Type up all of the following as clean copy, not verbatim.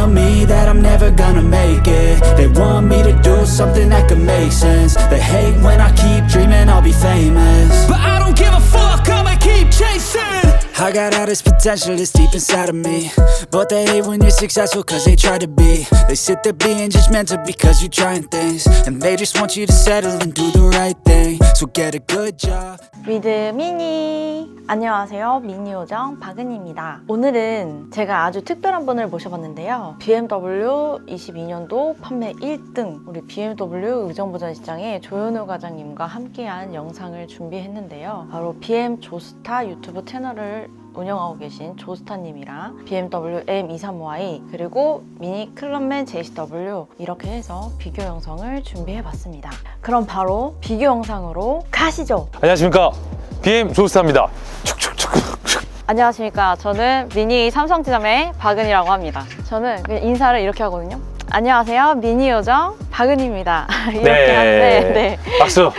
tell me that I'm never gonna make it. They want me to do something that could make sense. They hate when I keep dreaming I'll be famous, but I don't give a fuck, I'ma keep chasing. I got all this potential that's deep inside of me, but they hate when you're successful cause they try to be. They sit there being judgmental because you're trying things, and they just want you to settle and do the right thing. So get a good job. 위드 미니! 안녕하세요, 미니요정 박은희입니다. 오늘은 제가 아주 특별한 분을 모셔봤는데요, BMW 22년도 판매 1등 우리 BMW 의정부전 시장의 조현우 과장님과 함께한 영상을 준비했는데요, 바로 BM 조스타 유튜브 채널을 운영하고 계신 조스타님이랑 BMW M235i 그리고 미니 클럽맨 JCW 이렇게 해서 비교 영상을 준비해봤습니다. 그럼 바로 비교 영상으로 가시죠. 안녕하십니까, BM 조스타입니다. 안녕하십니까, 저는 미니 삼성지점의 박은희라고 합니다. 저는 그냥 인사를 이렇게 하거든요. 안녕하세요, 미니요정 박은희입니다. 이렇게 하는데 네. 박수.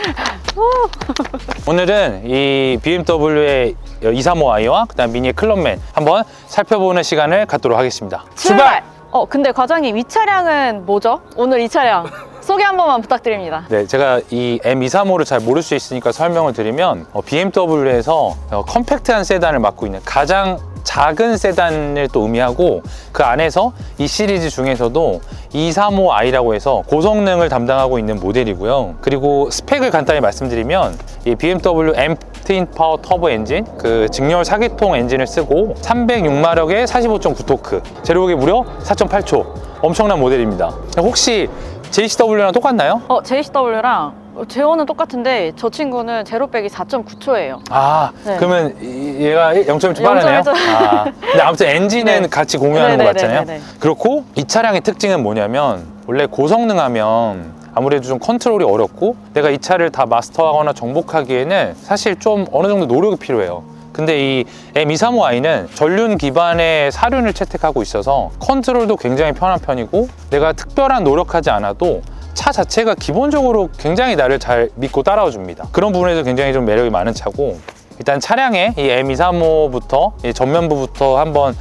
오늘은 이 BMW의 235i와 그다음 미니의 클럽맨 한번 살펴보는 시간을 갖도록 하겠습니다. 출발! 근데 과장님, 이 차량은 뭐죠? 오늘 이 차량 소개 한 번만 부탁드립니다. 네, 제가 이 M235를 잘 모를 수 있으니까 설명을 드리면 BMW에서 컴팩트한 세단을 맡고 있는 가장 작은 세단을 또 의미하고, 그 안에서 이 시리즈 중에서도 235i라고 해서 고성능을 담당하고 있는 모델이고요. 그리고 스펙을 간단히 말씀드리면 이 BMW M 트윈 파워 터보 엔진, 그 직렬 4기통 엔진을 쓰고 306마력의 45.9토크, 제로백이 무려 4.8초, 엄청난 모델입니다. 혹시 JCW랑 똑같나요? JCW랑 제어는 똑같은데 저 친구는 제로백이 4.9초예요. 아, 네. 그러면 얘가 0.1초 빠르네요? 근데 아무튼 엔진은 네. 같이 공유하는 거 맞잖아요? 그렇고 이 차량의 특징은 뭐냐면, 원래 고성능하면 아무래도 좀 컨트롤이 어렵고 내가 이 차를 다 마스터하거나 정복하기에는 사실 좀 어느 정도 노력이 필요해요. 근데 이 M235i는 전륜 기반의 사륜을 채택하고 있어서 컨트롤도 굉장히 편한 편이고, 내가 특별한 노력하지 않아도 차 자체가 기본적으로 굉장히 나를 잘 믿고 따라와 줍니다. 그런 부분에서 굉장히 좀 매력이 많은 차고, 일단 차량의 이 M235부터 전면부부터 한번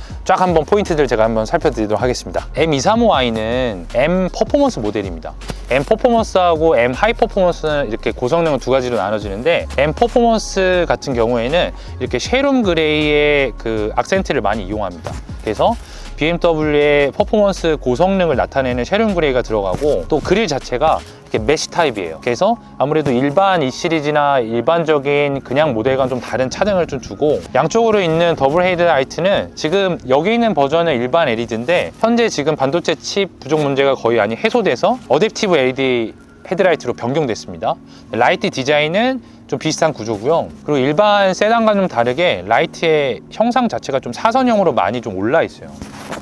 포인트들 제가 한번 살펴드리도록 하겠습니다. M235i는 M 퍼포먼스 모델입니다. M 퍼포먼스하고 M 하이 퍼포먼스는 이렇게 고성능은 두 가지로 나눠지는데, M 퍼포먼스 같은 경우에는 이렇게 쉐룸 그레이의 그 악센트를 많이 이용합니다. 그래서 BMW의 퍼포먼스 고성능을 나타내는 쉐룸 그레이가 들어가고, 또 그릴 자체가 이렇게 메쉬 타입이에요. 그래서 아무래도 일반 E 시리즈나 일반적인 그냥 모델과는 좀 다른 차등을 좀 주고, 양쪽으로 있는 더블 헤드라이트는 지금 여기 있는 버전은 일반 LED인데 현재 지금 반도체 칩 부족 문제가 거의 많이 해소돼서 어댑티브 LED 헤드라이트로 변경됐습니다. 라이트 디자인은 좀 비슷한 구조고요. 그리고 일반 세단과 좀 다르게 라이트의 형상 자체가 좀 사선형으로 많이 좀 올라 있어요.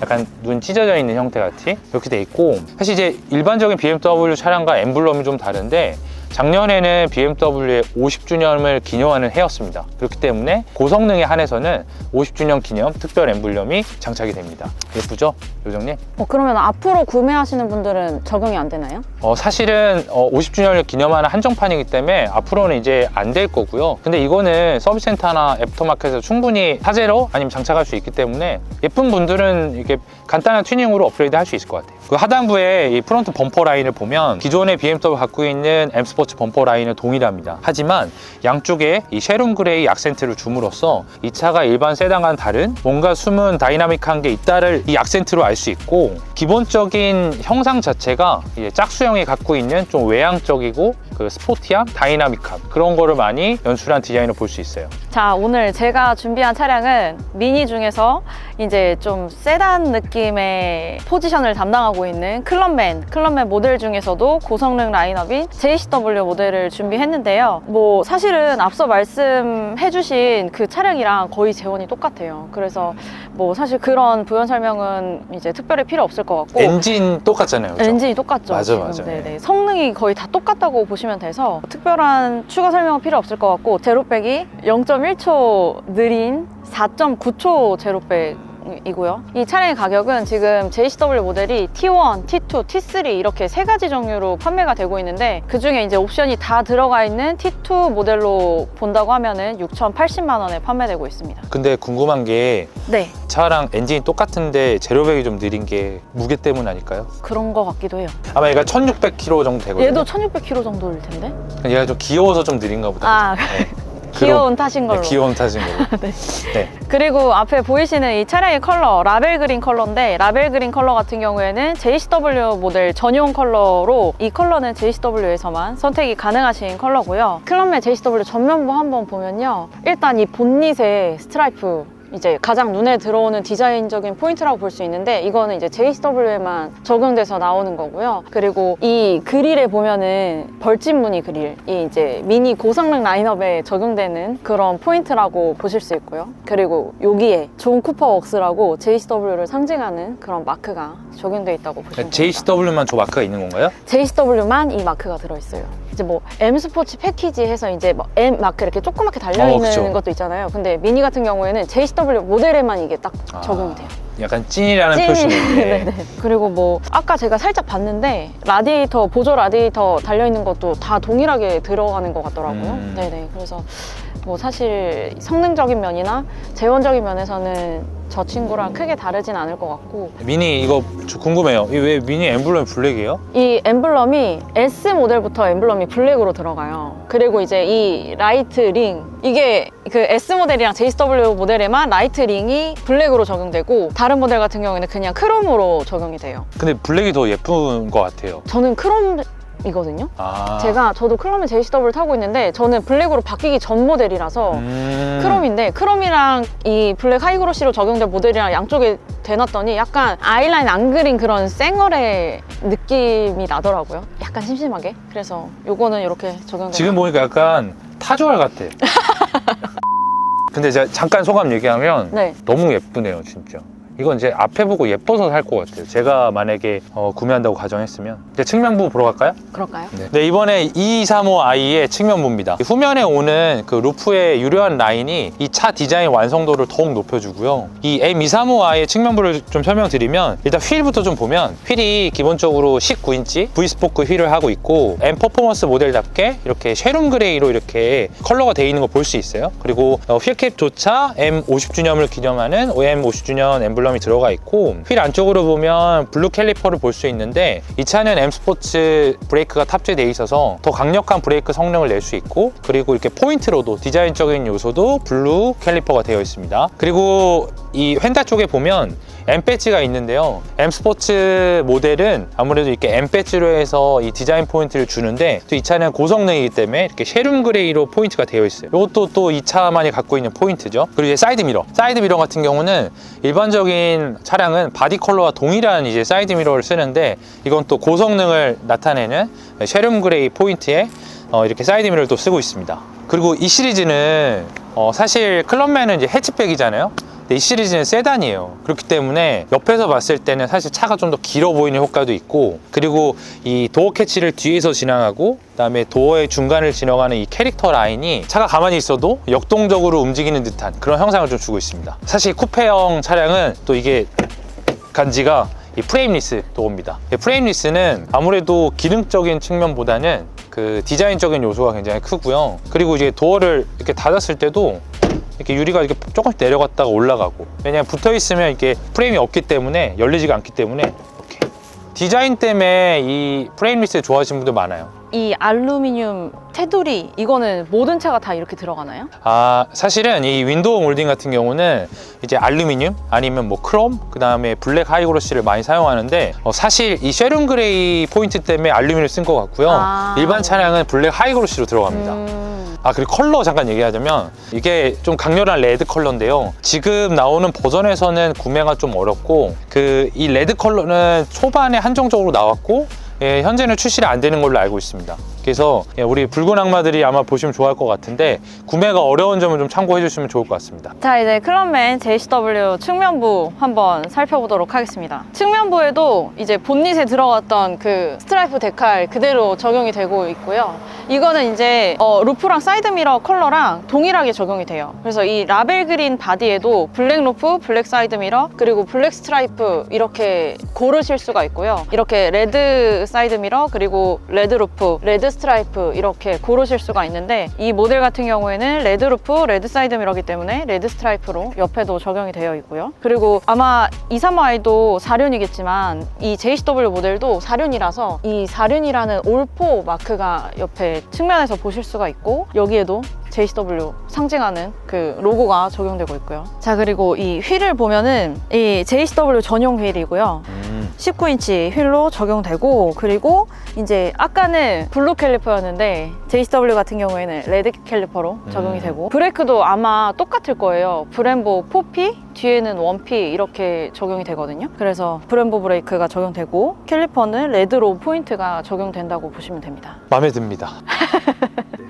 약간 눈 찢어져 있는 형태 같이 이렇게 돼 있고, 사실 이제 일반적인 BMW 차량과 엠블럼이 좀 다른데, 작년에는 BMW의 50주년을 기념하는 해였습니다. 그렇기 때문에 고성능에 한해서는 50주년 기념 특별 엠블럼이 장착이 됩니다. 예쁘죠, 요정님? 그러면 앞으로 구매하시는 분들은 적용이 안 되나요? 사실은 50주년을 기념하는 한정판이기 때문에 앞으로는 이제 안 될 거고요. 근데 이거는 서비스센터나 애프터마켓에서 충분히 사제로 아니면 장착할 수 있기 때문에 예쁜 분들은 이렇게 간단한 튜닝으로 업그레이드 할 수 있을 것 같아요. 그 하단부에 이 프론트 범퍼 라인을 보면 기존의 BMW 갖고 있는 M 스포츠 범퍼 라인은 동일합니다. 하지만 양쪽에 이 쉐룸 그레이 악센트를 줌으로써 이 차가 일반 세단과는 다른 뭔가 숨은 다이나믹한 게 있다를 이 악센트로 알 수 있고, 기본적인 형상 자체가 이제 짝수형이 갖고 있는 좀 외향적이고 그 스포티함, 다이나믹함, 그런 거를 많이 연출한 디자인을 볼 수 있어요. 자, 오늘 제가 준비한 차량은 미니 중에서 이제 좀 세단 느낌의 포지션을 담당하고 있는 클럽맨 모델 중에서도 고성능 라인업인 JCW 모델을 준비했는데요. 뭐 사실은 앞서 말씀해주신 그 차량이랑 거의 재원이 똑같아요. 그래서 뭐 사실 그런 부연 설명은 이제 특별히 필요 없을 것 같고, 엔진 똑같잖아요, 그렇죠? 엔진이 똑같죠. 맞아. 네네. 성능이 거의 다 똑같다고 보시면 돼서 특별한 추가 설명은 필요 없을 것 같고, 제로백이 0.1초 느린 4.9초 제로백 차량이고요. 이 차량의 가격은 지금 JCW 모델이 T1, T2, T3 이렇게 세 가지 종류로 판매가 되고 있는데 그 중에 이제 옵션이 다 들어가 있는 T2 모델로 본다고 하면은 6,080만 원에 판매되고 있습니다. 근데 궁금한 게 네, 차랑 엔진이 똑같은데 제로백이 좀 느린 게 무게 때문 아닐까요? 그런 거 같기도 해요. 아마 얘가 1600km 정도 되거든요. 얘도 1600km 정도일 텐데? 얘가 좀 귀여워서 좀 느린가 보다. 아, 네. 귀여운 탓인 걸로. 네, 귀여운 탓인 걸로. 네. 네. 그리고 앞에 보이시는 이 차량의 컬러 라벨 그린 컬러인데 라벨 그린 컬러 같은 경우에는 JCW 모델 전용 컬러로 이 컬러는 JCW에서만 선택이 가능하신 컬러고요. 클럽맨 JCW 전면부 한번 보면요. 일단 이 본닛의 스트라이프 이제 가장 눈에 들어오는 디자인적인 포인트라고 볼 수 있는데 이거는 이제 JCW에만 적용돼서 나오는 거고요. 그리고 이 그릴에 보면은 벌집 무늬 그릴, 이 이제 미니 고성능 라인업에 적용되는 그런 포인트라고 보실 수 있고요. 그리고 여기에 존 쿠퍼 웍스라고 JCW를 상징하는 그런 마크가 적용돼 있다고 보시면 됩니다. JCW만 저 마크가 있는 건가요? JCW만 이 마크가 들어있어요. 이제 뭐 M 스포츠 패키지 해서 이제 뭐 M 마크 이렇게 조그맣게 달려있는 그쵸. 것도 있잖아요. 근데 미니 같은 경우에는 JCW 모델에만 이게 딱 적용이 돼요. 약간 찐이라는 표시인데. 네네. 그리고 뭐 아까 제가 살짝 봤는데 라디에이터, 보조 라디에이터 달려있는 것도 다 동일하게 들어가는 것 같더라고요. 네네. 그래서 뭐 사실 성능적인 면이나 재원적인 면에서는 저 친구랑 크게 다르진 않을 것 같고. 미니 이거 저 궁금해요. 이 왜 미니 엠블럼이 블랙이에요? 이 엠블럼이 S 모델부터 엠블럼이 블랙으로 들어가요. 그리고 이제 이 라이트 링, 이게 그 S 모델이랑 JCW 모델에만 라이트 링이 블랙으로 적용되고 다른 모델 같은 경우에는 그냥 크롬으로 적용이 돼요. 근데 블랙이 더 예쁜 것 같아요. 저는 크롬이거든요. 아. 저도 클럽맨 JCW를 타고 있는데 저는 블랙으로 바뀌기 전 모델이라서 크롬인데 크롬이랑 이 블랙 하이그로시로 적용된 모델이랑 양쪽에 대놨더니 약간 아이라인 안 그린 그런 쌩얼의 느낌이 나더라고요. 약간 심심하게. 그래서 요거는 이렇게 적용돼요. 지금 보니까 약간 타조알 같아. 근데 제가 잠깐 소감 얘기하면 네. 너무 예쁘네요, 진짜. 이건 이제 앞에 보고 예뻐서 살 것 같아요. 제가 만약에 구매한다고 가정했으면. 이제 측면부 보러 갈까요? 그럴까요? 네, 이번에 235i의 측면부입니다. 후면에 오는 그 루프의 유려한 라인이 이 차 디자인 완성도를 더욱 높여주고요. 이 M235i의 측면부를 좀 설명드리면 일단 휠부터 좀 보면 휠이 기본적으로 19인치 V스포크 휠을 하고 있고 M 퍼포먼스 모델답게 이렇게 쉐룸 그레이로 이렇게 컬러가 되어 있는 거 볼 수 있어요. 그리고 휠캡조차 M 50주년을 기념하는 M 50주년 엠블럼이 들어가 있고 휠 안쪽으로 보면 블루 캘리퍼를 볼 수 있는데 이 차는 M 스포츠 브레이크가 탑재되어 있어서 더 강력한 브레이크 성능을 낼 수 있고 그리고 이렇게 포인트로도 디자인적인 요소도 블루 캘리퍼가 되어 있습니다. 그리고 이 휀다 쪽에 보면 M 배지가 있는데요. M 스포츠 모델은 아무래도 이렇게 M 배지로 해서 이 디자인 포인트를 주는데 또 이 차는 고성능이기 때문에 이렇게 쉐룸 그레이로 포인트가 되어 있어요. 이것도 또 이 차만이 갖고 있는 포인트죠. 그리고 이제 사이드 미러. 사이드 미러 같은 경우는 일반적인 차량은 바디 컬러와 동일한 이제 사이드 미러를 쓰는데 이건 또 고성능을 나타내는 쉐룸 그레이 포인트에 이렇게 사이드 미러를 또 쓰고 있습니다. 그리고 이 시리즈는 사실 클럽맨은 이제 해치백이잖아요. 근데 이 시리즈는 세단이에요. 그렇기 때문에 옆에서 봤을 때는 사실 차가 좀 더 길어 보이는 효과도 있고 그리고 이 도어 캐치를 뒤에서 지나가고 그다음에 도어의 중간을 지나가는 이 캐릭터 라인이 차가 가만히 있어도 역동적으로 움직이는 듯한 그런 형상을 좀 주고 있습니다. 사실 쿠페형 차량은 또 이게 간지가 이 프레임리스 도어입니다. 프레임리스는 아무래도 기능적인 측면보다는 그 디자인적인 요소가 굉장히 크고요. 그리고 이제 도어를 이렇게 닫았을 때도 이렇게 유리가 이렇게 조금씩 내려갔다가 올라가고 왜냐면 붙어 있으면 이게 프레임이 없기 때문에 열리지가 않기 때문에 이렇게 디자인 때문에 이 프레임리스 좋아하시는 분들 많아요. 이 알루미늄 테두리 이거는 모든 차가 다 이렇게 들어가나요? 아 사실은 이 윈도우 몰딩 같은 경우는 이제 알루미늄 아니면 뭐 크롬 그 다음에 블랙 하이그로시를 많이 사용하는데 사실 이 쉐룸 그레이 포인트 때문에 알루미늄을 쓴 것 같고요. 일반 차량은 블랙 하이그로시로 들어갑니다. 아 그리고 컬러 잠깐 얘기하자면 이게 좀 강렬한 레드 컬러인데요. 지금 나오는 버전에서는 구매가 좀 어렵고 이 레드 컬러는 초반에 한정적으로 나왔고 현재는 출시가 안 되는 걸로 알고 있습니다. 그래서 우리 붉은 악마들이 아마 보시면 좋아할 것 같은데 구매가 어려운 점을 좀 참고해 주시면 좋을 것 같습니다. 자, 이제 클럽맨 JCW 측면부 한번 살펴보도록 하겠습니다. 측면부에도 이제 본닛에 들어갔던 그 스트라이프 데칼 그대로 적용이 되고 있고요. 이거는 이제 루프랑 사이드미러 컬러랑 동일하게 적용이 돼요. 그래서 이 라벨 그린 바디에도 블랙 루프, 블랙 사이드미러, 그리고 블랙 스트라이프 이렇게 고르실 수가 있고요. 이렇게 레드 사이드미러, 그리고 레드 루프, 레드 스트라이프 이렇게 고르실 수가 있는데, 이 모델 같은 경우에는 레드 루프, 레드 사이드미러기 때문에 레드 스트라이프로 옆에도 적용이 되어 있고요. 그리고 아마 235i도 4륜이겠지만 이 JCW 모델도 4륜이라서 이 4륜이라는 올포 마크가 옆에 측면에서 보실 수가 있고, 여기에도 JCW 상징하는 그 로고가 적용되고 있고요. 자, 그리고 이 휠을 보면은 이 JCW 전용 휠이고요. 19인치 휠로 적용되고, 그리고 이제 아까는 블루 캘리퍼였는데 JCW 같은 경우에는 레드 캘리퍼로 적용이 되고, 브레이크도 아마 똑같을 거예요. 브렘보 4P, 뒤에는 1P 이렇게 적용이 되거든요. 그래서 브렘보 브레이크가 적용되고, 캘리퍼는 레드로 포인트가 적용된다고 보시면 됩니다. 마음에 듭니다.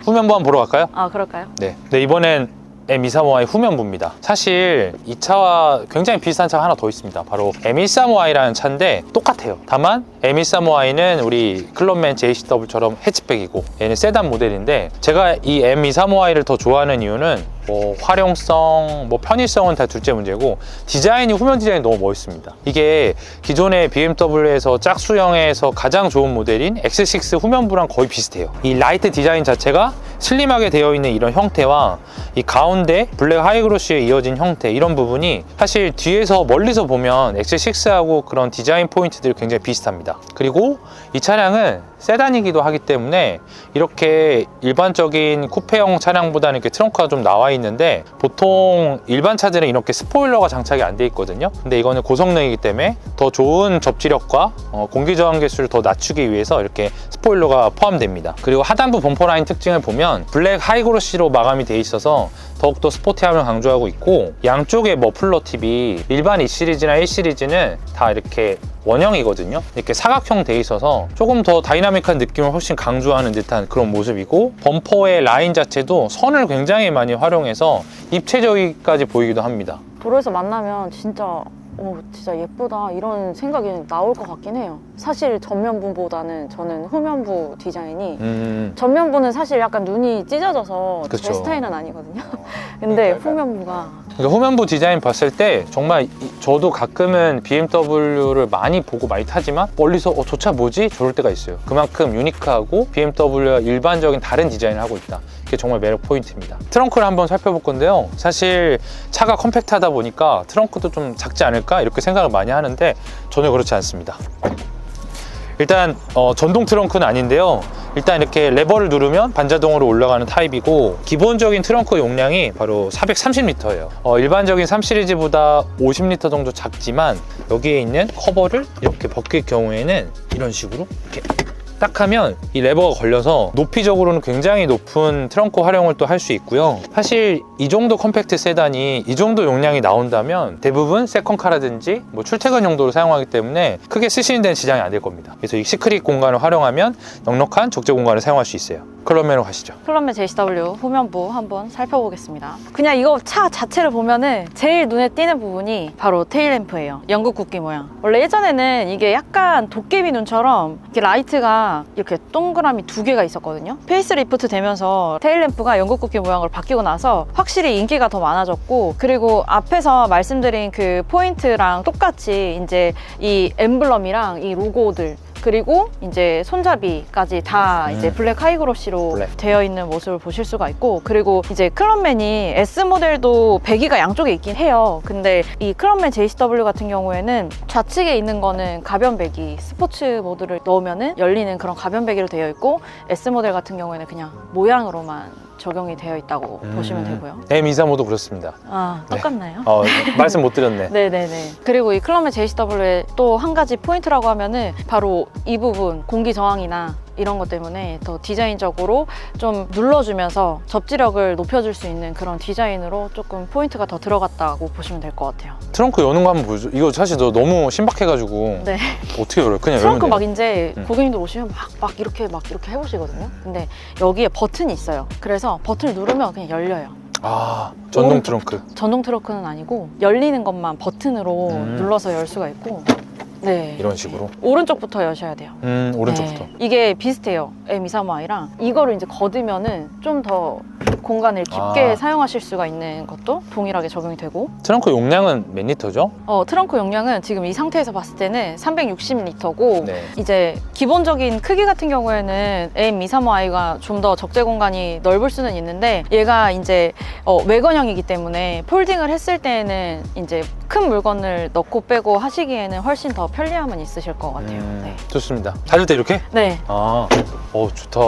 후면부 한번 보러 갈까요? 아, 그럴까요? 네, 이번엔 M235i 후면부입니다. 사실 이 차와 굉장히 비슷한 차가 하나 더 있습니다. 바로 M135i라는 차인데 똑같아요. 다만 M135i는 우리 클럽맨 JCW처럼 해치백이고 얘는 세단 모델인데, 제가 이 M235i를 더 좋아하는 이유는 뭐 활용성, 뭐 편의성은 다 둘째 문제고, 디자인이, 후면 디자인이 너무 멋있습니다. 이게 기존의 BMW에서 짝수형에서 가장 좋은 모델인 X6 후면부랑 거의 비슷해요. 이 라이트 디자인 자체가 슬림하게 되어 있는 이런 형태와 이 가운데 블랙 하이그로시에 이어진 형태, 이런 부분이 사실 뒤에서 멀리서 보면 X6하고 그런 디자인 포인트들이 굉장히 비슷합니다. 그리고 이 차량은 세단이기도 하기 때문에 이렇게 일반적인 쿠페형 차량보다는 이렇게 트렁크가 좀 나와 있는데, 보통 일반 차들은 이렇게 스포일러가 장착이 안 돼 있거든요. 근데 이거는 고성능이기 때문에 더 좋은 접지력과 공기 저항 개수를 더 낮추기 위해서 이렇게 스포일러가 포함됩니다. 그리고 하단부 범퍼 라인 특징을 보면 블랙 하이그로시로 마감이 돼 있어서 더욱더 스포티함을 강조하고 있고, 양쪽에 머플러 팁이 일반 E 시리즈나 1 시리즈는 다 이렇게 원형이거든요. 이렇게 사각형 돼 있어서 조금 더 다이나믹한 느낌을 훨씬 강조하는 듯한 그런 모습이고, 범퍼의 라인 자체도 선을 굉장히 많이 활용해서 입체적이까지 보이기도 합니다. 도로에서 만나면 진짜 진짜 예쁘다 이런 생각이 나올 것 같긴 해요. 사실 전면부보다는 저는 후면부 디자인이 전면부는 사실 약간 눈이 찢어져서 그쵸. 제 스타일은 아니거든요. 근데 후면부가 그러니까 후면부 디자인 봤을 때 정말 저도 가끔은 BMW를 많이 보고 많이 타지만 멀리서 저 차 뭐지? 저럴 때가 있어요. 그만큼 유니크하고 BMW가 일반적인 다른 디자인을 하고 있다. 그게 정말 매력 포인트입니다. 트렁크를 한번 살펴볼 건데요. 사실 차가 컴팩트하다 보니까 트렁크도 좀 작지 않을까 이렇게 생각을 많이 하는데 전혀 그렇지 않습니다. 일단 전동 트렁크는 아닌데요. 일단 이렇게 레버를 누르면 반자동으로 올라가는 타입이고, 기본적인 트렁크 용량이 바로 430L예요. 일반적인 3 시리즈보다 50L 정도 작지만, 여기에 있는 커버를 이렇게 벗길 경우에는 이런 식으로 이렇게 딱 하면 이 레버가 걸려서 높이적으로는 굉장히 높은 트렁크 활용을 또 할 수 있고요. 사실 이 정도 컴팩트 세단이 이 정도 용량이 나온다면 대부분 세컨카라든지 뭐 출퇴근 용도로 사용하기 때문에 크게 쓰시는 데는 지장이 안 될 겁니다. 그래서 이 시크릿 공간을 활용하면 넉넉한 적재 공간을 사용할 수 있어요. 클럽맨으로 가시죠. 클럽맨 JCW 후면부 한번 살펴보겠습니다. 그냥 이거 차 자체를 보면은 제일 눈에 띄는 부분이 바로 테일램프예요. 영국 국기 모양. 원래 예전에는 이게 약간 도깨비 눈처럼 이렇게 라이트가 이렇게 동그라미 2개가 있었거든요. 페이스리프트 되면서 테일램프가 영국 국기 모양으로 바뀌고 나서 확실히 인기가 더 많아졌고, 그리고 앞에서 말씀드린 그 포인트랑 똑같이 이제 이 엠블럼이랑 이 로고들, 그리고 이제 손잡이까지 다 이제 블랙 하이그로시로 되어 있는 모습을 보실 수가 있고, 그리고 이제 클럽맨이 S 모델도 배기가 양쪽에 있긴 해요. 근데 이 클럽맨 JCW 같은 경우에는 좌측에 있는 거는 가변 배기, 스포츠 모드를 넣으면은 열리는 그런 가변 배기로 되어 있고, S 모델 같은 경우에는 그냥 모양으로만 적용이 되어 있다고 보시면 되고요. M235도 그렇습니다. 아, 똑같나요? 네. 말씀 못 드렸네. 네네네. 그리고 이 클럽맨 JCW의 또 한 가지 포인트라고 하면은 바로 이 부분, 공기 저항이나 이런 것 때문에 더 디자인적으로 좀 눌러주면서 접지력을 높여줄 수 있는 그런 디자인으로 조금 포인트가 더 들어갔다고 보시면 될 것 같아요. 트렁크 여는 거 한번 보여줘. 이거 사실 너무 신박해가지고 네. 어떻게 열어요? 그냥 트렁크 열면 막 돼요? 이제 고객님들 오시면 막 이렇게 해보시거든요. 근데 여기에 버튼이 있어요. 그래서 버튼을 누르면 그냥 열려요. 아, 전동 오른쪽. 트렁크. 전동 트렁크는 아니고 열리는 것만 버튼으로 음. 눌러서 열 수가 있고 네. 이런 식으로. 오른쪽부터 여셔야 돼요. 오른쪽부터. 네. 이게 비슷해요. M235i랑 이거를 이제 걷으면은 좀 더 공간을 깊게 사용하실 수가 있는 것도 동일하게 적용이 되고 트렁크 용량은 몇 리터죠? 트렁크 용량은 지금 이 상태에서 봤을 때는 360리터고 네. 이제 기본적인 크기 같은 경우에는 M235i가 좀 더 적재 공간이 넓을 수는 있는데 얘가 이제 외건형이기 때문에 폴딩을 했을 때는 이제 큰 물건을 넣고 빼고 하시기에는 훨씬 더 편리함은 있으실 것 같아요. 네. 좋습니다. 달릴 때 이렇게? 네. 좋다.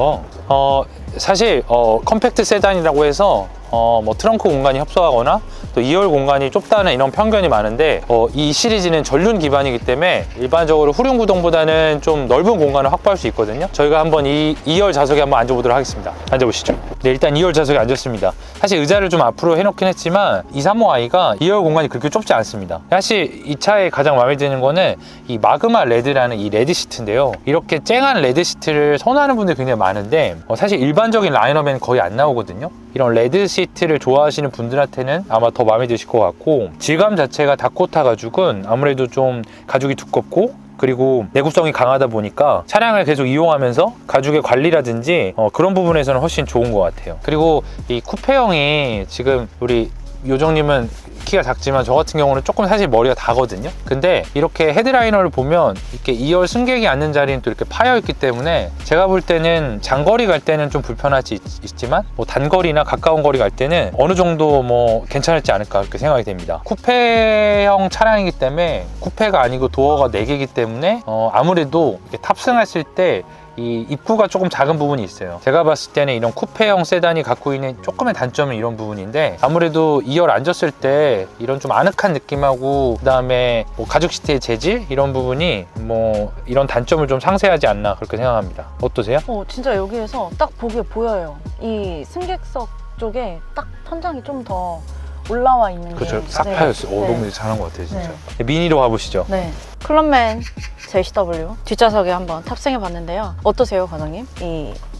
사실 컴팩트 세단이라고 해서 뭐 트렁크 공간이 협소하거나 또 2열 공간이 좁다는 이런 편견이 많은데 이 시리즈는 전륜 기반이기 때문에 일반적으로 후륜 구동보다는 좀 넓은 공간을 확보할 수 있거든요. 저희가 한번 이 2열 좌석에 한번 앉아보도록 하겠습니다. 앉아보시죠. 네, 일단 2열 좌석에 앉았습니다. 사실 의자를 좀 앞으로 해놓긴 했지만 235i가 2열 공간이 그렇게 좁지 않습니다. 사실 이 차에 가장 마음에 드는 거는 이 마그마 레드라는 이 레드 시트인데요. 이렇게 쨍한 레드 시트를 선호하는 분들이 굉장히 많은데 사실 일반적인 라인업에는 거의 안 나오거든요. 이런 레드 시트를 좋아하시는 분들한테는 아마 더 마음에 드실 것 같고, 질감 자체가 다코타 가죽은 아무래도 좀 가죽이 두껍고 그리고 내구성이 강하다 보니까 차량을 계속 이용하면서 가죽의 관리라든지 그런 부분에서는 훨씬 좋은 것 같아요. 그리고 이 쿠페형이 지금 우리 요정님은 키가 작지만 저 같은 경우는 조금 사실 머리가 다거든요. 근데 이렇게 헤드라이너를 보면 이렇게 2열 승객이 앉는 자리는 또 이렇게 파여 있기 때문에 제가 볼 때는 장거리 갈 때는 좀 불편하지 있지만 뭐 단거리나 가까운 거리 갈 때는 어느 정도 뭐 괜찮을지 않을까 그렇게 생각이 됩니다. 쿠페형 차량이기 때문에 쿠페가 아니고 도어가 4개이기 때문에 아무래도 이렇게 탑승했을 때 이 입구가 조금 작은 부분이 있어요. 제가 봤을 때는 이런 쿠페형 세단이 갖고 있는 조금의 단점은 이런 부분인데, 아무래도 2열 앉았을 때 이런 좀 아늑한 느낌하고 그다음에 뭐 가죽 시트의 재질 이런 부분이 뭐 이런 단점을 좀 상쇄하지 않나 그렇게 생각합니다. 어떠세요? 진짜 여기에서 딱 보기에 보여요. 이 승객석 쪽에 딱 천장이 좀 더 올라와 있는 게. 그렇죠. 싹 파였어요. 네. 너무 잘한 것 같아요, 진짜. 네. 미니로 가보시죠. 네. 클럽맨 JCW 뒷좌석에 한번 탑승해 봤는데요. 어떠세요, 과장님?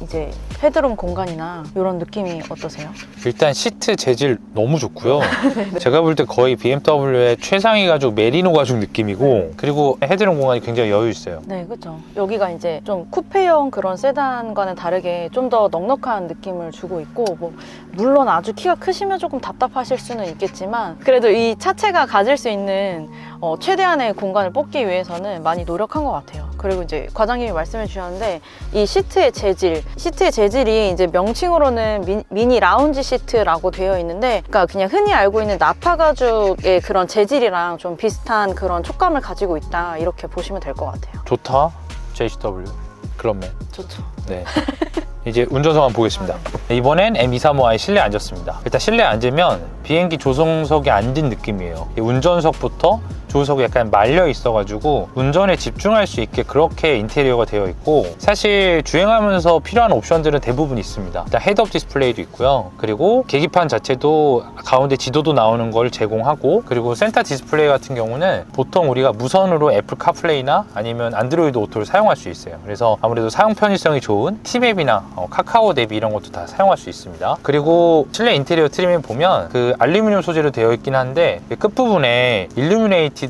이제 헤드룸 공간이나 이런 느낌이 어떠세요? 일단 시트 재질 너무 좋고요. 제가 볼 때 거의 BMW의 최상위 가죽 메리노 가죽 느낌이고, 그리고 헤드룸 공간이 굉장히 여유 있어요. 네, 그렇죠. 여기가 이제 좀 쿠페형 그런 세단과는 다르게 좀 더 넉넉한 느낌을 주고 있고, 뭐 물론 아주 키가 크시면 조금 답답하실 수는 있겠지만 그래도 이 차체가 가질 수 있는 최대한의 공간을 뽑기 위해서는 많이 노력한 것 같아요. 그리고 이제 과장님이 말씀해 주셨는데 이 시트의 재질이 이제 명칭으로는 미니 라운지 시트라고 되어 있는데, 그러니까 그냥 흔히 알고 있는 나파 가죽의 그런 재질이랑 좀 비슷한 그런 촉감을 가지고 있다, 이렇게 보시면 될 것 같아요. 좋다. JCW 클럽맨. 좋죠. 네. 이제 운전석 한번 보겠습니다. 이번엔 M235i 실내에 앉았습니다. 일단 실내에 앉으면 비행기 조종석에 앉은 느낌이에요. 운전석부터 조수석이 약간 말려 있어가지고 운전에 집중할 수 있게 그렇게 인테리어가 되어 있고, 사실 주행하면서 필요한 옵션들은 대부분 있습니다. 일단 헤드업 디스플레이도 있고요. 그리고 계기판 자체도 가운데 지도도 나오는 걸 제공하고, 그리고 센터 디스플레이 같은 경우는 보통 우리가 무선으로 애플 카플레이나 아니면 안드로이드 오토를 사용할 수 있어요. 그래서 아무래도 사용 편의성이 좋은 티맵이나 카카오 내비 이런 것도 다 사용할 수 있습니다. 그리고 실내 인테리어 트림에 보면 그 알루미늄 소재로 되어 있긴 한데 끝부분에 일루미네이티드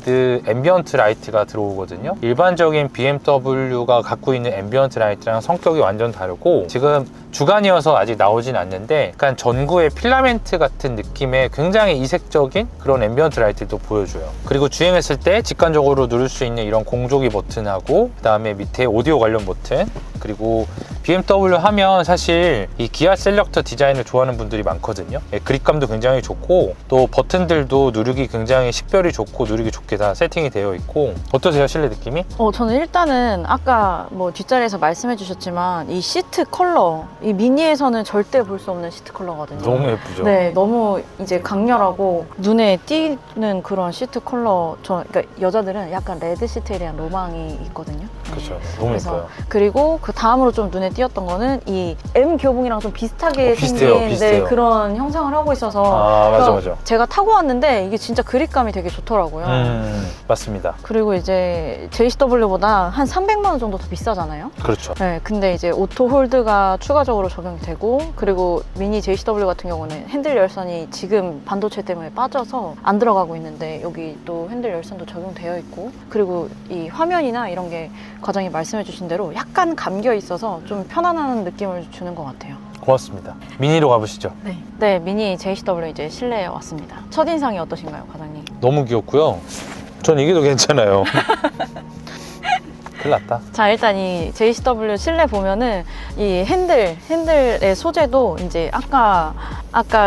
앰비언트 라이트가 들어오거든요. 일반적인 BMW가 갖고 있는 앰비언트 라이트랑 성격이 완전 다르고, 지금 주간이어서 아직 나오진 않는데 약간 전구의 필라멘트 같은 느낌의 굉장히 이색적인 그런 앰비언트 라이트도 보여줘요. 그리고 주행했을 때 직관적으로 누를 수 있는 이런 공조기 버튼하고, 그 다음에 밑에 오디오 관련 버튼, 그리고 BMW 하면 사실 이 기아 셀렉터 디자인을 좋아하는 분들이 많거든요. 그립감도 굉장히 좋고, 또 버튼들도 누르기 굉장히 식별이 좋고 누르기 좋게 다 세팅이 되어 있고. 어떠세요, 실내 느낌이? 저는 일단은 아까 뭐 뒷자리에서 말씀해 주셨지만 이 시트 컬러, 이 미니에서는 절대 볼 수 없는 시트 컬러거든요. 너무 예쁘죠? 네, 너무 이제 강렬하고 눈에 띄는 그런 시트 컬러. 그러니까 여자들은 약간 레드 시트에 대한 로망이 있거든요. 그렇죠. 너무 그래서 예뻐요. 그리고 그 다음으로 좀 눈에 띄었던 거는 이 M 교봉이랑 좀 비슷하게 생긴 비슷해요. 네, 그런 형상을 하고 있어서 맞아. 제가 타고 왔는데 이게 진짜 그립감이 되게 좋더라고요. 맞습니다. 그리고 이제 JCW보다 한 300만 원 정도 더 비싸잖아요. 그렇죠. 네, 근데 이제 오토 홀드가 추가적으로 적용이 되고, 그리고 미니 JCW 같은 경우는 핸들 열선이 지금 반도체 때문에 빠져서 안 들어가고 있는데 여기 또 핸들 열선도 적용되어 있고, 그리고 이 화면이나 이런 게 과장님 말씀해 주신 대로 약간 감겨 있어서 좀 편안한 느낌을 주는 것 같아요. 고맙습니다. 미니로 가보시죠. 네, 미니 JCW 이제 실내에 왔습니다. 첫인상이 어떠신가요, 과장님? 너무 귀엽고요. 전 이게 더 괜찮아요. 큰일 났다. 자, 일단 이 JCW 실내 보면은 이 핸들의 소재도 이제 아까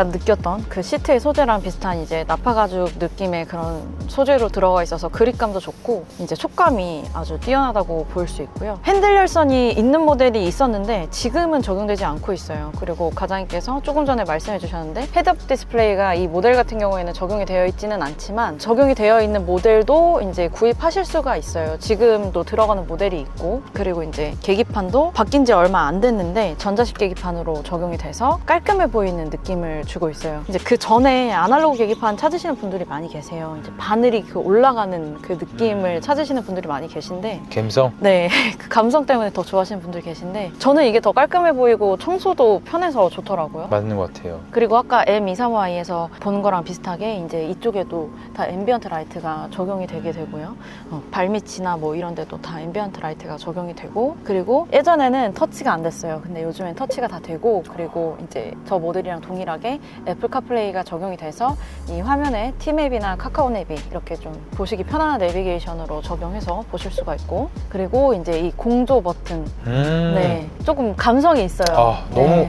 느꼈던 그 시트의 소재랑 비슷한 이제 나파 가죽 느낌의 그런 소재로 들어가 있어서 그립감도 좋고 이제 촉감이 아주 뛰어나다고 볼 수 있고요. 핸들 열선이 있는 모델이 있었는데 지금은 적용되지 않고 있어요. 그리고 과장님께서 조금 전에 말씀해 주셨는데 헤드업 디스플레이가 이 모델 같은 경우에는 적용이 되어 있지는 않지만 적용이 되어 있는 모델도 이제 구입하실 수가 있어요. 지금도 들어가는 모델이 있고, 그리고 이제 계기판도 바뀐 지 얼마 안 됐는데 전자식 계기판으로 적용이 돼서 깔끔해 보이는 느낌을 주고 있어요. 이제 그 전에 아날로그 계기판 찾으시는 분들이 많이 계세요. 이제 바늘이 그 올라가는 그 느낌을 찾으시는 분들이 많이 계신데, 감성? 네, 그 감성 때문에 더 좋아하시는 분들이 계신데 저는 이게 더 깔끔해 보이고 청소도 편해서 좋더라고요. 맞는 것 같아요. 그리고 아까 M235i에서 보는 거랑 비슷하게 이제 이쪽에도 다 앰비언트 라이트가 적용이 되게 되고요. 발밑이나 뭐 이런 데도 다 앰비언트 라이트가 적용이 되고, 그리고 예전에는 터치가 안 됐어요. 근데 요즘엔 터치가 다 되고, 그리고 이제 저 모델이랑 동일하게 애플 카플레이가 적용이 돼서 이 화면에 T맵이나 카카오 앱이 이렇게 좀 보시기 편안한 내비게이션으로 적용해서 보실 수가 있고, 그리고 이제 이 공조 버튼 네, 조금 감성이 있어요. 너무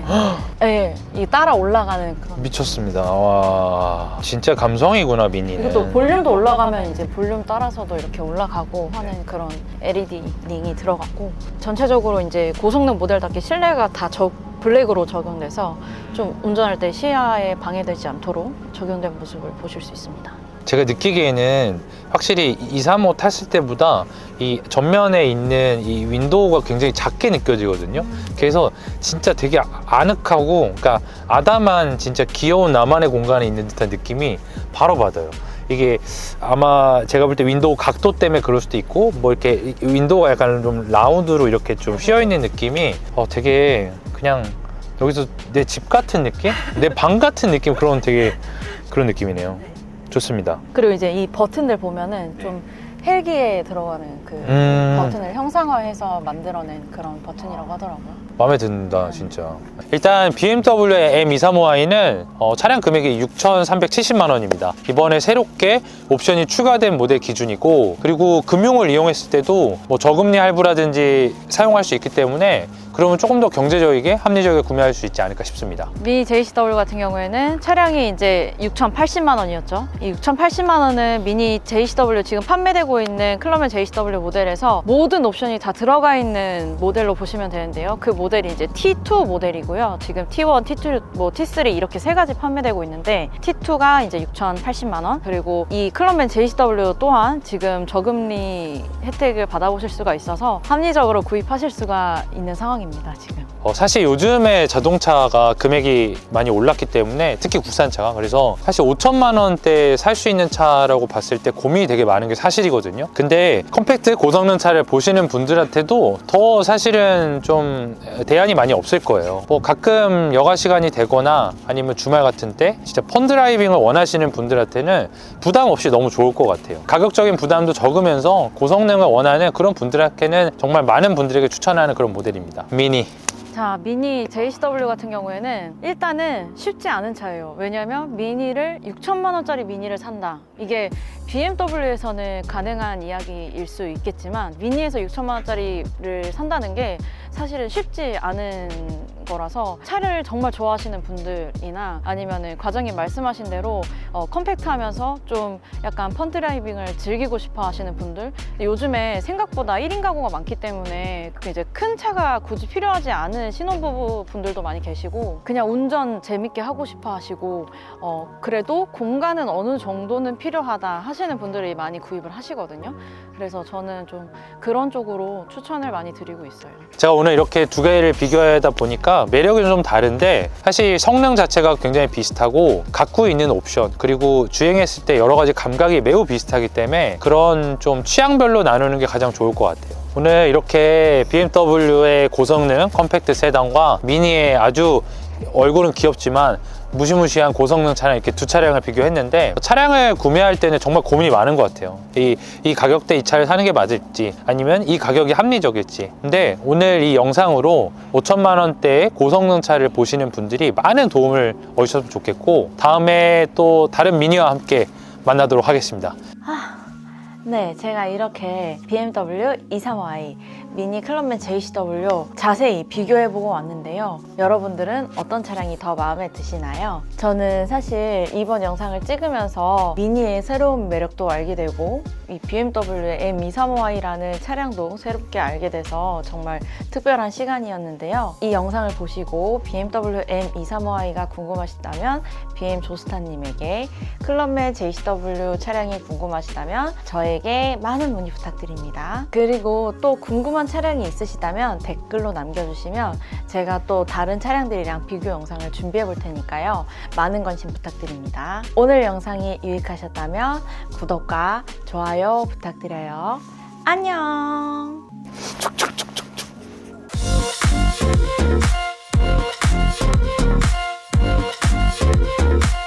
네, 이 따라 올라가는 그런. 미쳤습니다. 와, 진짜 감성이구나, 미니는. 이것도 볼륨도 올라가면 이제 볼륨 따라서도 이렇게 올라가고 하는 그런 LED 링이 들어갔고, 전체적으로 이제 고성능 모델답게 실내가 다 블랙으로 적용돼서 좀 운전할 때 시야에 방해되지 않도록 적용된 모습을 보실 수 있습니다. 제가 느끼기에는 확실히 235 탔을 때보다 이 전면에 있는 이 윈도우가 굉장히 작게 느껴지거든요. 그래서 진짜 되게 아늑하고, 그러니까 아담한 진짜 귀여운 나만의 공간에 있는 듯한 느낌이 바로 받아요. 이게 아마 제가 볼 때 윈도우 각도 때문에 그럴 수도 있고, 뭐 이렇게 윈도우가 약간 좀 라운드로 이렇게 좀 휘어있는 느낌이 되게 그냥 여기서 내 집 같은 느낌? 내 방 같은 느낌, 그런 느낌이네요. 좋습니다. 그리고 이제 이 버튼들 보면은 좀 헬기에 들어가는 그 버튼을 형상화해서 만들어낸 그런 버튼이라고 하더라고요. 마음에 든다, 진짜. 일단 BMW의 M235i는 차량 금액이 6,370만 원입니다. 이번에 새롭게 옵션이 추가된 모델 기준이고, 그리고 금융을 이용했을 때도 뭐 저금리 할부라든지 사용할 수 있기 때문에 그러면 조금 더 경제적이게 합리적이게 구매할 수 있지 않을까 싶습니다. 미니 JCW 같은 경우에는 차량이 이제 6,080만 원이었죠. 이 6,080만 원은 미니 JCW 지금 판매되고 있는 클럽맨 JCW 모델에서 모든 옵션이 다 들어가 있는 모델로 보시면 되는데요. 그 모델이 이제 T2 모델이고요. 지금 T1, T2, 뭐 T3 이렇게 세 가지 판매되고 있는데, T2가 이제 6,080만 원, 그리고 이 클럽맨 JCW 또한 지금 저금리 혜택을 받아보실 수가 있어서 합리적으로 구입하실 수가 있는 상황입니다, 지금. 사실 요즘에 자동차가 금액이 많이 올랐기 때문에, 특히 국산차가, 그래서 사실 5천만 원대 살 수 있는 차라고 봤을 때 고민이 되게 많은 게 사실이거든요. 근데 컴팩트 고성능 차를 보시는 분들한테도 더 사실은 좀 대안이 많이 없을 거예요. 뭐 가끔 여가 시간이 되거나 아니면 주말 같은 때 진짜 펀 드라이빙을 원하시는 분들한테는 부담 없이 너무 좋을 것 같아요. 가격적인 부담도 적으면서 고성능을 원하는 그런 분들한테는 정말 많은 분들에게 추천하는 그런 모델입니다. 미니. 자, 미니 JCW 같은 경우에는 일단은 쉽지 않은 차예요. 왜냐면 미니를 6천만 원짜리 미니를 산다. 이게 BMW에서는 가능한 이야기일 수 있겠지만 미니에서 6천만 원짜리를 산다는 게 사실은 쉽지 않은 거라서 차를 정말 좋아하시는 분들이나 아니면은 과장님 말씀하신 대로 컴팩트하면서 좀 약간 펀드라이빙을 즐기고 싶어 하시는 분들, 요즘에 생각보다 1인 가구가 많기 때문에 이제 큰 차가 굳이 필요하지 않은 신혼부부 분들도 많이 계시고 그냥 운전 재밌게 하고 싶어 하시고 그래도 공간은 어느 정도는 필요하다 하시는 분들이 많이 구입을 하시거든요. 그래서 저는 좀 그런 쪽으로 추천을 많이 드리고 있어요. 제가 오늘 이렇게 두 개를 비교하다 보니까 매력이 좀 다른데 사실 성능 자체가 굉장히 비슷하고 갖고 있는 옵션 그리고 주행했을 때 여러 가지 감각이 매우 비슷하기 때문에 그런 좀 취향별로 나누는 게 가장 좋을 것 같아요. 오늘 이렇게 BMW의 고성능 컴팩트 세단과 미니의 아주 얼굴은 귀엽지만 무시무시한 고성능 차량 이렇게 두 차량을 비교했는데 차량을 구매할 때는 정말 고민이 많은 것 같아요. 이 가격대 이 차를 사는 게 맞을지 아니면 이 가격이 합리적일지. 근데 오늘 이 영상으로 5천만 원대의 고성능 차를 보시는 분들이 많은 도움을 얻으셨으면 좋겠고 다음에 또 다른 미니와 함께 만나도록 하겠습니다. 네, 제가 이렇게 BMW 23i 미니 클럽맨 JCW 자세히 비교해보고 왔는데요. 여러분들은 어떤 차량이 더 마음에 드시나요? 저는 사실 이번 영상을 찍으면서 미니의 새로운 매력도 알게 되고 이 BMW의 M235i라는 차량도 새롭게 알게 돼서 정말 특별한 시간이었는데요. 이 영상을 보시고 BMW M235i가 궁금하시다면 BM 조스타님에게, 클럽맨 JCW 차량이 궁금하시다면 저에게 많은 문의 부탁드립니다. 그리고 또 궁금한 차량이 있으시다면 댓글로 남겨주시면 제가 또 다른 차량들이랑 비교 영상을 준비해 볼 테니까요. 많은 관심 부탁드립니다. 오늘 영상이 유익하셨다면 구독과 좋아요 부탁드려요. 안녕. We'll be right back.